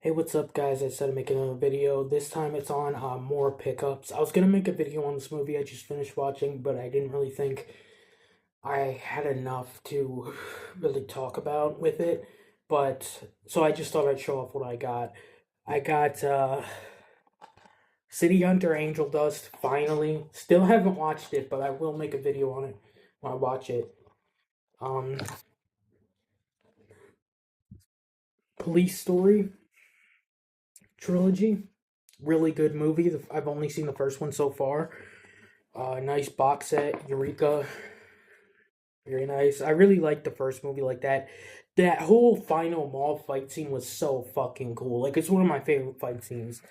Hey, what's up, guys? I said I'd make another video. This time it's on more pickups. I was gonna make a video on this movie I just finished watching, but I didn't really think I had enough to really talk about with it. But so I just thought I'd show off what I got. I got City Hunter Angel Dust finally. Still haven't watched it, but I will make a video on it when I watch it. Um, Police Story trilogy. Really good movie. I've only seen the first one so far. Nice box set, Eureka. Very nice. I really liked the first movie like that. That whole final mall fight scene was so fucking cool. Like, it's one of my favorite fight scenes.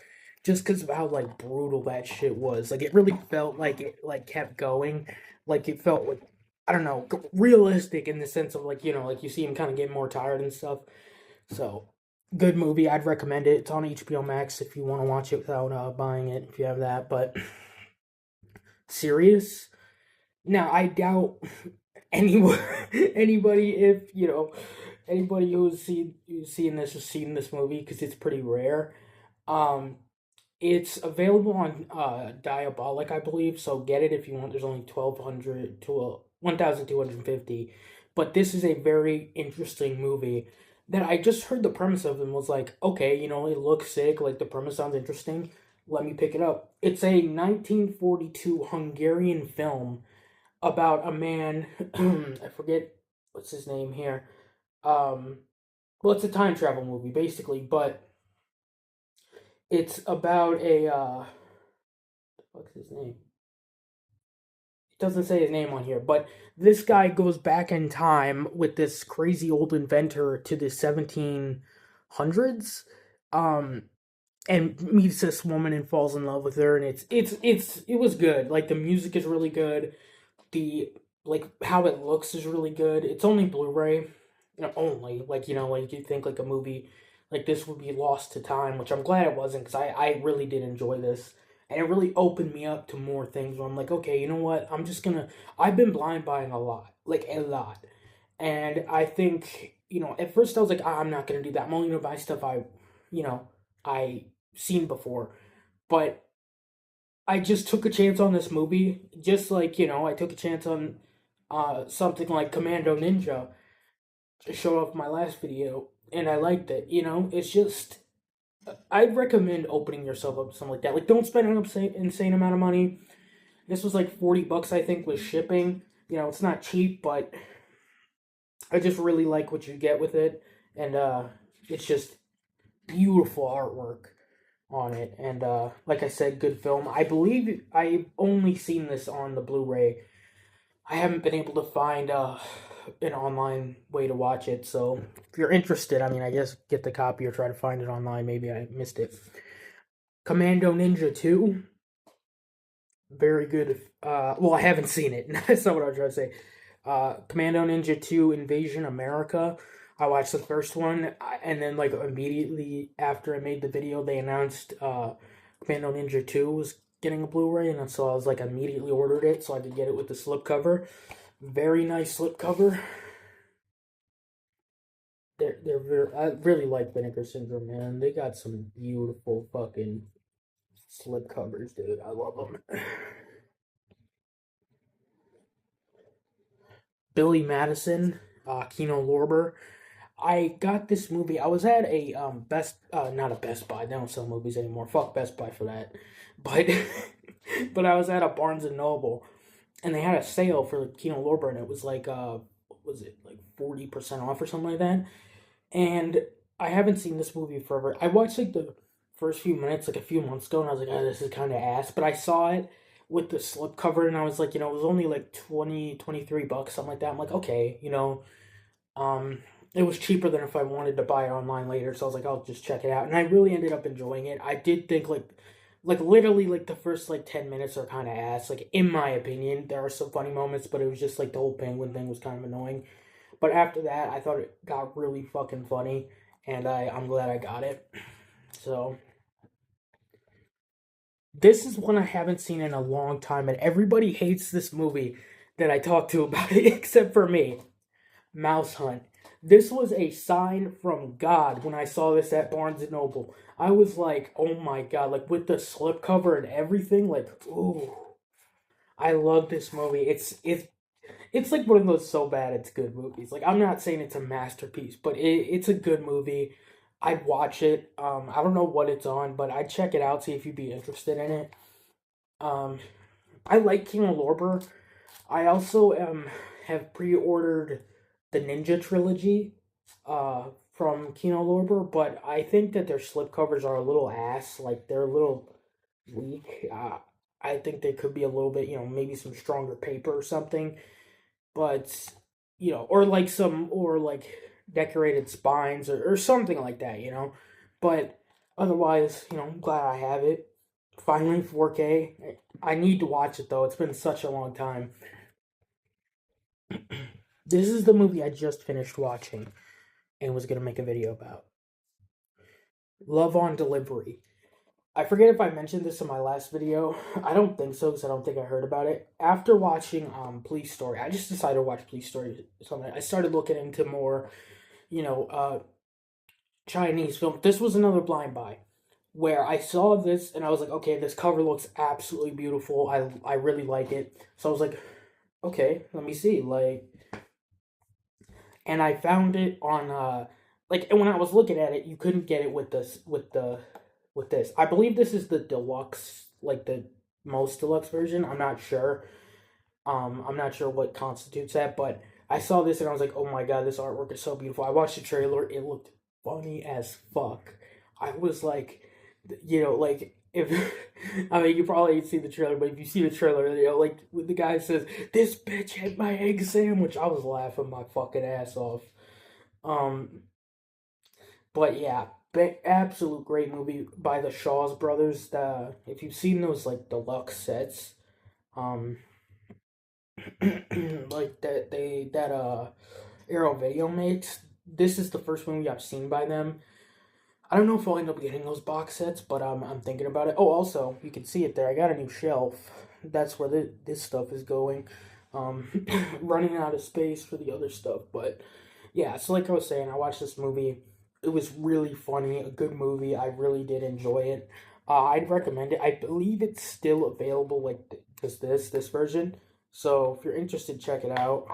Just because of how, like, brutal that shit was. Like, it really felt like it, like, kept going. Like, it felt, like, I don't know, realistic in the sense of, like, like, you see him kind of get more tired and stuff. So, good movie. I'd recommend it. It's on HBO Max if you want to watch it without buying it, if you have that. But, serious? Now, I doubt anyone, anybody, if anybody who's seen this has seen this movie because it's pretty rare. Um, it's available on Diabolic, I believe. So get it if you want. There's only 1,200 to 1,250, but this is a very interesting movie that I just heard the premise of and was like, okay, it looks sick. Like the premise sounds interesting. Let me pick it up. It's a 1942 Hungarian film about a man. I forget what's his name here. Um, well, it's a time travel movie basically, but it's about a what's his name? It doesn't say his name on here, but this guy goes back in time with this crazy old inventor to the 1700s, um, and meets this woman and falls in love with her, and it was good. Like the music is really good. The like how it looks is really good. It's only Blu-ray, only like you think like a movie like this would be lost to time, which I'm glad it wasn't because I really did enjoy this, and it really opened me up to more things where I'm like, okay, you know what? I've been blind buying a lot, like a lot, and I think at first I was like, I'm not gonna do that. I'm only gonna buy stuff you know, I seen before, but I just took a chance on this movie, just like I took a chance on something like Commando Ninja to show off my last video, and I liked it. It's just I'd recommend opening yourself up to something like that. Like, don't spend an insane amount of money. This was like $40, I think, with shipping. It's not cheap, but I just really like what you get with it, and it's just beautiful artwork on it, and like I said, good film. I believe I've only seen this on the Blu-ray. I haven't been able to find an online way to watch it, so if you're interested, I mean, I guess get the copy or try to find it online. Maybe I missed it. Commando Ninja 2, very good. Well, I haven't seen it. That's not what I was trying to say. Commando Ninja 2 Invasion America. I watched the first one, and then like immediately after I made the video, they announced Commando Ninja 2 was getting a Blu-ray, and so I was like immediately ordered it so I could get it with the slipcover. Very nice slipcover. They're very, I really like Vinegar Syndrome, man. They got some beautiful fucking slipcovers, dude. I love them. Billy Madison, Kino Lorber. I got this movie. I was at a not a Best Buy. They don't sell movies anymore. Fuck Best Buy for that. But but I was at a Barnes and Noble, and they had a sale for Kino Lorber, and it was like what was it, like 40% off or something like that. And I haven't seen this movie forever. I watched like the first few minutes like a few months ago, and I was like, oh, this is kind of ass. But I saw it with the slipcover, and I was like, it was only like 23 bucks, something like that. I'm like, okay, um, it was cheaper than if I wanted to buy it online later, so I was like, I'll just check it out. And I really ended up enjoying it. I did think like literally like the first like 10 minutes are kind of ass. Like in my opinion, there are some funny moments, but it was just like the whole penguin thing was kind of annoying. But after that, I thought it got really fucking funny, and I'm glad I got it. So this is one I haven't seen in a long time, and everybody hates this movie that I talk to about it except for me. Mouse Hunt. This was a sign from God when I saw this at Barnes and Noble. I was like, oh my God, like with the slipcover and everything, like, ooh, I love this movie. It's like one of those so bad it's good movies. Like I'm not saying it's a masterpiece, but it's a good movie. I'd watch it. I don't know what it's on, but I'd check it out, see if you'd be interested in it. Um, I like Kino Lorber. I also have pre-ordered the Ninja trilogy from Kino Lorber, but I think that their slipcovers are a little ass. Like they're a little weak. I think they could be a little bit, maybe some stronger paper or something. But or like or like decorated spines or something like that. But otherwise, I'm glad I have it. Finally, 4K. I need to watch it though. It's been such a long time. This is the movie I just finished watching and was gonna make a video about. Love on Delivery. I forget if I mentioned this in my last video. I don't think so because I don't think I heard about it. After watching Police Story, I just decided to watch Police Story. Something I started looking into more, you know, uh, Chinese film. This was another blind buy where I saw this and I was like, okay, this cover looks absolutely beautiful. I really like it. So I was like, okay, let me see. And I found it on and when I was looking at it, you couldn't get it with this. I believe this is the deluxe, like the most deluxe version. I'm not sure. I'm not sure what constitutes that, but I saw this and I was like, oh my God, this artwork is so beautiful. I watched the trailer, it looked funny as fuck. I was like, like if I mean you probably see the trailer, but if you see the trailer, like when the guy says, "This bitch had my egg sandwich," I was laughing my fucking ass off. Um, but yeah, absolute great movie by the Shaws brothers. If you've seen those like deluxe sets, um, like that Arrow Video makes. This is the first movie I've seen by them. I don't know if I'll end up getting those box sets, but I'm thinking about it. Oh, also, you can see it there. I got a new shelf. That's where this stuff is going. Running out of space for the other stuff. But yeah, so like I was saying, I watched this movie. It was really funny, a good movie. I really did enjoy it. I'd recommend it. I believe it's still available, like this version. So if you're interested, check it out.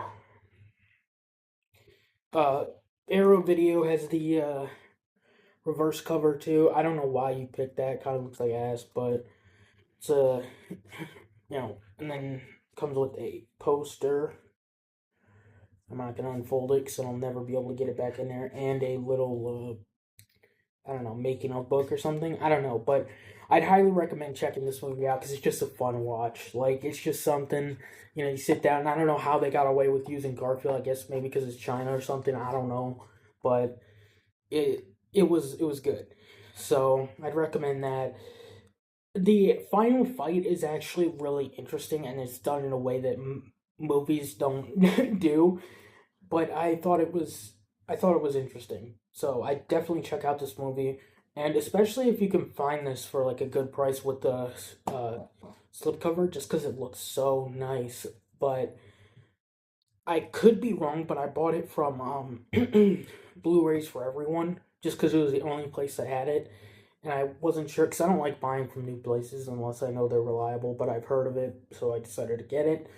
Uh, Arrow Video has the reverse cover too. I don't know why you picked that. Kind of looks like ass, but it's a and then comes with a poster. I'm not gonna unfold it because I'll never be able to get it back in there, and a little I don't know, making a book or something. I don't know, but I'd highly recommend checking this movie out because it's just a fun watch. Like it's just something you sit down. And I don't know how they got away with using Garfield. I guess maybe because it's China or something. I don't know, but it was good. So I'd recommend that. The final fight is actually really interesting, and it's done in a way that movies don't do. But I thought it was interesting. So I definitely check out this movie, and especially if you can find this for like a good price with the slipcover, just because it looks so nice. But I could be wrong, but I bought it from Blu-rays for Everyone just because it was the only place that had it, and I wasn't sure because I don't like buying from new places unless I know they're reliable. But I've heard of it, so I decided to get it.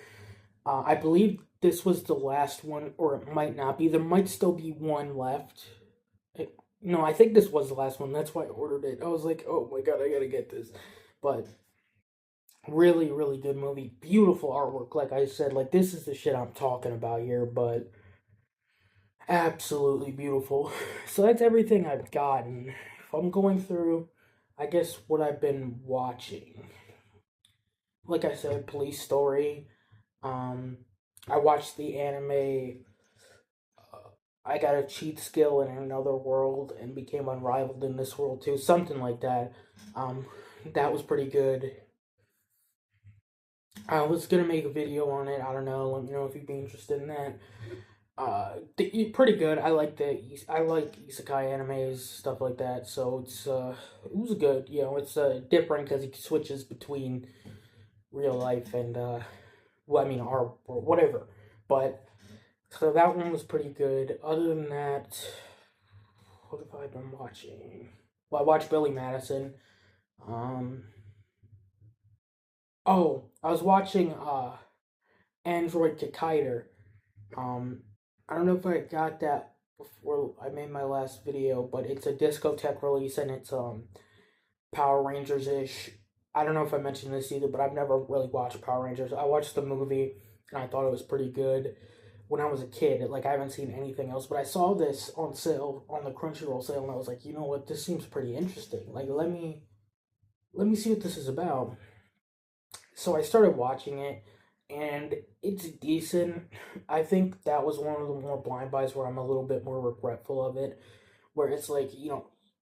I believe this was the last one, or it might not be. There might still be one left. No, I think this was the last one. That's why I ordered it. I was like, oh my God, I gotta get this. But really, really good movie. Beautiful artwork, like I said. Like, this is the shit I'm talking about here, but absolutely beautiful. So that's everything I've gotten. If I'm going through, I guess, what I've been watching. Like I said, Police Story. Um, I watched the anime. I got a cheat skill in another world and became unrivaled in this world too. Something like that. Um, that was pretty good. I was gonna make a video on it. I don't know. Let me know if you'd be interested in that. Pretty good. I like isekai animes, stuff like that. So it was good. It's different because it switches between real life and well, I mean our or whatever. But So that one was pretty good. Other than that, what have I been watching? Well, I watched Billy Madison. Um, oh, I was watching Android Kiter. Um, I don't know if I got that before I made my last video, but it's a discotheque release and it's Power Rangers ish. I don't know if I mentioned this either, but I've never really watched Power Rangers. I watched the movie and I thought it was pretty good when I was a kid. Like I haven't seen anything else, but I saw this on sale on the Crunchyroll sale, and I was like, you know what, this seems pretty interesting. Like let me see what this is about. So I started watching it, and it's decent. I think that was one of the more blind buys where I'm a little bit more regretful of it, where it's like,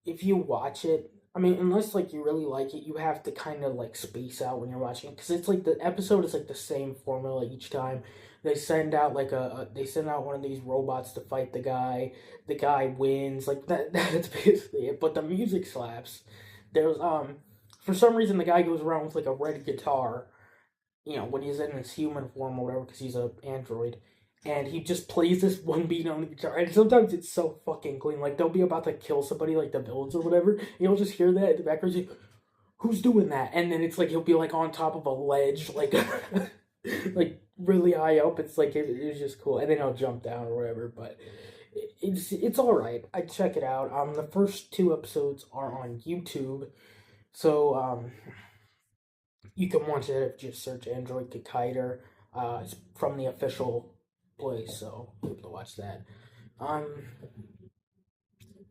if you watch it, I mean, unless like you really like it, you have to kind of like space out when you're watching it because it's like the episode is like the same formula each time. They send out like they send out one of these robots to fight the guy. The guy wins. Like that. That's basically it. But the music slaps. There's for some reason the guy goes around with like a red guitar, when he's in his human form or whatever, because he's a android, and he just plays this one beat on the guitar, and sometimes it's so fucking clean. Like they'll be about to kill somebody, like the villains or whatever, and you'll just hear that in the background. Like, who's doing that? And then it's like he'll be like on top of a ledge, like like really high up. It's like it's just cool, and then he'll jump down or whatever. But it's all right. I check it out. The first two episodes are on YouTube, so you can watch it if you just search Android Kiter. It's from the official place, so you'll be able to watch that. I'm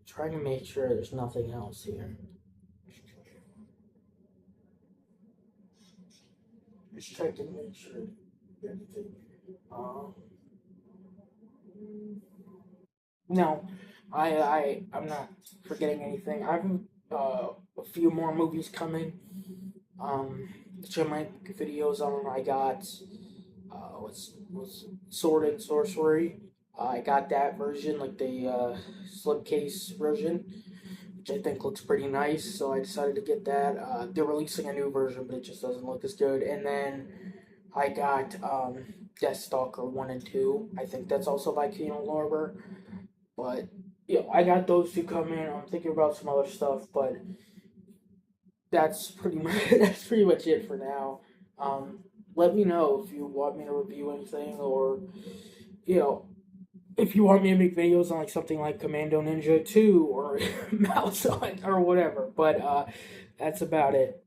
trying to make sure there's nothing else here. Just check to make sure everything. Um, no, I'm not forgetting anything. I have a few more movies coming. Check my videos on. I got was Sword and Sorcery. I got that version, like the slipcase version, which I think looks pretty nice. So I decided to get that. They're releasing a new version, but it just doesn't look as good. And then I got Deathstalker 1 and 2. I think that's also by Keanu Lorber. But yeah, I got those two coming. I'm thinking about some other stuff, but that's pretty much it for now. Um, Let me know if you want me to review anything, or you know if you want me to make videos on like something like Commando Ninja 2 or Mouse Hunt or whatever. But that's about it.